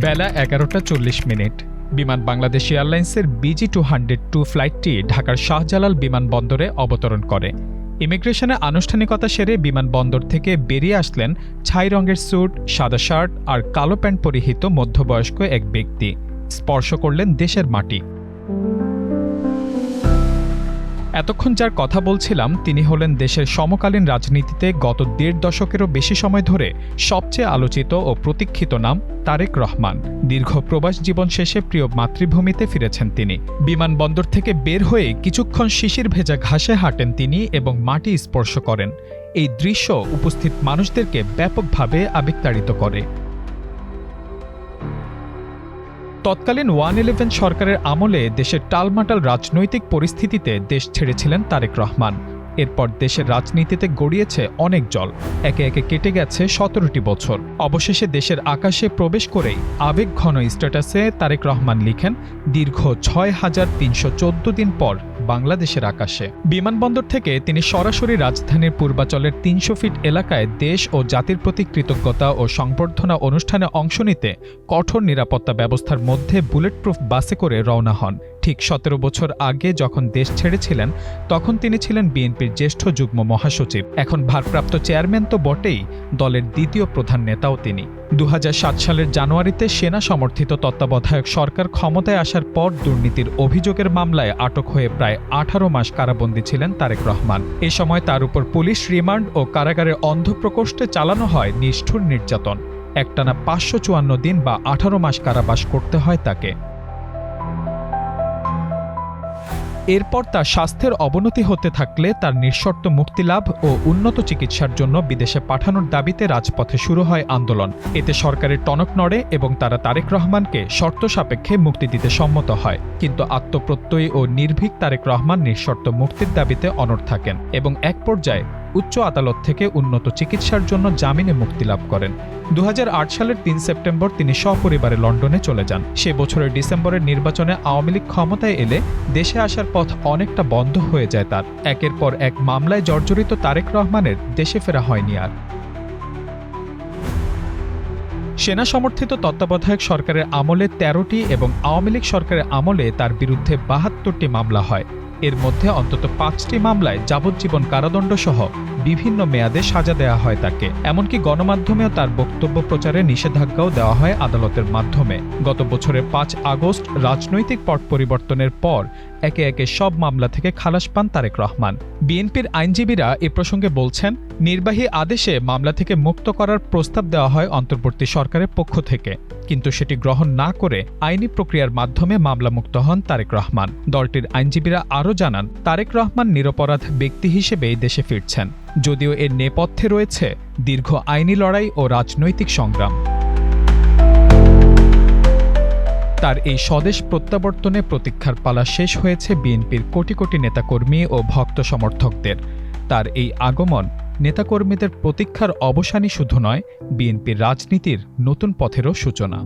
বেলা 11:40। বিমান বাংলাদেশ এয়ারলাইন্সের BG-202 ফ্লাইটটি ঢাকার শাহজালাল বিমানবন্দরে অবতরণ করে। ইমিগ্রেশনে আনুষ্ঠানিকতা সেরে বিমানবন্দর থেকে বেরিয়ে আসলেন ছাই রঙের স্যুট, সাদা শার্ট আর কালো প্যান্ট পরিহিত মধ্যবয়স্ক এক ব্যক্তি। স্পর্শ করলেন দেশের মাটি। এতক্ষণ যার কথা বলছিলাম তিনি হলেন দেশের সমকালীন রাজনীতিতে গত ১.৫ দশকেরও বেশি সময় ধরে সবচেয়ে আলোচিত ও প্রতীক্ষিত নাম তারেক রহমান। দীর্ঘ প্রবাস জীবন শেষে প্রিয় মাতৃভূমিতে ফিরেছেন তিনি। বিমানবন্দর থেকে বের হয়ে কিছুক্ষণ শিশির ভেজা ঘাসে হাঁটেন তিনি এবং মাটি স্পর্শ করেন। এই দৃশ্য উপস্থিত মানুষদেরকে ব্যাপকভাবে আবেগতাড়িত করে। তৎকালীন 111 সরকারের আমলে দেশের টালমাটাল রাজনৈতিক পরিস্থিতিতে দেশ ছেড়েছিলেন তারেক রহমান। এরপর দেশের রাজনীতিতে গড়িয়েছে অনেক জল। একে একে কেটে গেছে 17টি বছর। অবশেষে দেশের আকাশে প্রবেশ করেই আবেগঘন স্ট্যাটাসে তারেক রহমান লিখেন, দীর্ঘ ৬,৩১৪ দিন পর বাংলাদেশের আকাশে। বিমানবন্দর থেকে তিনি সরাসরি রাজধানীর পূর্বাচলের ৩০০ ফিট এলাকায় দেশ ও জাতির প্রতি কৃতজ্ঞতা ও সংবর্ধনা অনুষ্ঠানে অংশ নিতে কঠোর নিরাপত্তা ব্যবস্থার মধ্যে বুলেটপ্রুফ বাসে করে রওনা হন। ঠিক ১৭ বছর আগে যখন দেশ ছেড়েছিলেন তখন তিনি ছিলেন বিএনপির জ্যেষ্ঠ যুগ্ম মহাসচিব। এখন ভারপ্রাপ্ত চেয়ারম্যান তো বটেই, দলের দ্বিতীয় প্রধান নেতাও তিনি। ২০০৭ সালের জানুয়ারিতে সেনা সমর্থিত তত্ত্বাবধায়ক সরকার ক্ষমতায় আসার পর দুর্নীতির অভিযোগের মামলায় আটক হয়ে প্রায় ১৮ মাস কারাবন্দী ছিলেন তারেক রহমান। এ সময় তার উপর পুলিশ রিমান্ড ও কারাগারের অন্ধপ্রকোষ্ঠে চালানো হয় নিষ্ঠুর নির্যাতন। একটানা ৫৫৪ দিন বা ১৮ মাস কারাবাস করতে হয় তাকে। এরপর তার স্বাস্থ্যের অবনতি হতে থাকলে তার নিঃশর্ত মুক্তিলাভ ও উন্নত চিকিৎসার জন্য বিদেশে পাঠানোর দাবিতে রাজপথে শুরু হয় আন্দোলন। এতে সরকারের টনক নড়ে এবং তারা তারেক রহমানকে শর্ত সাপেক্ষে মুক্তি দিতে সম্মত হয়। কিন্তু আত্মপ্রত্যয়ী ও নির্ভীক তারেক রহমান নিঃশর্ত মুক্তির দাবিতে অনড় থাকেন এবং এক পর্যায়ে উচ্চ আদালত থেকে উন্নত চিকিৎসার জন্য জামিনে মুক্তি লাভ করেন। ২০০৮ সালের ৩ সেপ্টেম্বর তিনি সপরিবারে লন্ডনে চলে যান। সে বছরের ডিসেম্বরের নির্বাচনে আওয়ামী লীগ ক্ষমতায় এলে দেশে আসার পথ অনেকটা বন্ধ হয়ে যায় তার। একের পর এক মামলায় জর্জরিত তারেক রহমানের দেশে ফেরা হয়নি আর। সেনা সমর্থিত তত্ত্বাবধায়ক সরকারের আমলে ১৩টি এবং আওয়ামী লীগ সরকারের আমলে তার বিরুদ্ধে ৭২টি মামলা হয়। এর মধ্যে অন্তত ৫টি মামলায় যাবজ্জীবন কারাদণ্ড সহ বিভিন্ন মেয়াদে সাজা দেওয়া হয় তাকে। এমনকি গণমাধ্যমেও তার বক্তব্য প্রচারে নিষেধাজ্ঞাও দেওয়া হয় আদালতের মাধ্যমে। গত বছরের ৫ আগস্ট রাজনৈতিক পট পরিবর্তনের পর একে একে সব মামলা থেকে খালাস পান তারেক রহমান। বিএনপির আইনজীবীরা এ প্রসঙ্গে বলছেন, নির্বাহী আদেশে মামলা থেকে মুক্ত করার প্রস্তাব দেওয়া হয় অন্তর্বর্তী সরকারের পক্ষ থেকে, কিন্তু সেটি গ্রহণ না করে আইনি প্রক্রিয়ার মাধ্যমে মামলামুক্ত হন তারেক রহমান। দলটির আইনজীবীরা আরও জানান, তারেক রহমান নিরপরাধ ব্যক্তি হিসেবেই দেশে ফিরছেন, যদিও এর নেপথ্যে রয়েছে দীর্ঘ আইনি লড়াই ও রাজনৈতিক সংগ্রাম। তার এই স্বদেশ প্রত্যাবর্তনে প্রতীক্ষার পালা শেষ হয়েছে বিএনপির কোটি কোটি নেতাকর্মী ও ভক্ত সমর্থকদের। তার এই আগমন নেতাকর্মীদের প্রতীক্ষার অবসানই শুধু নয়, বিএনপির রাজনীতির নতুন পথেরও সূচনা।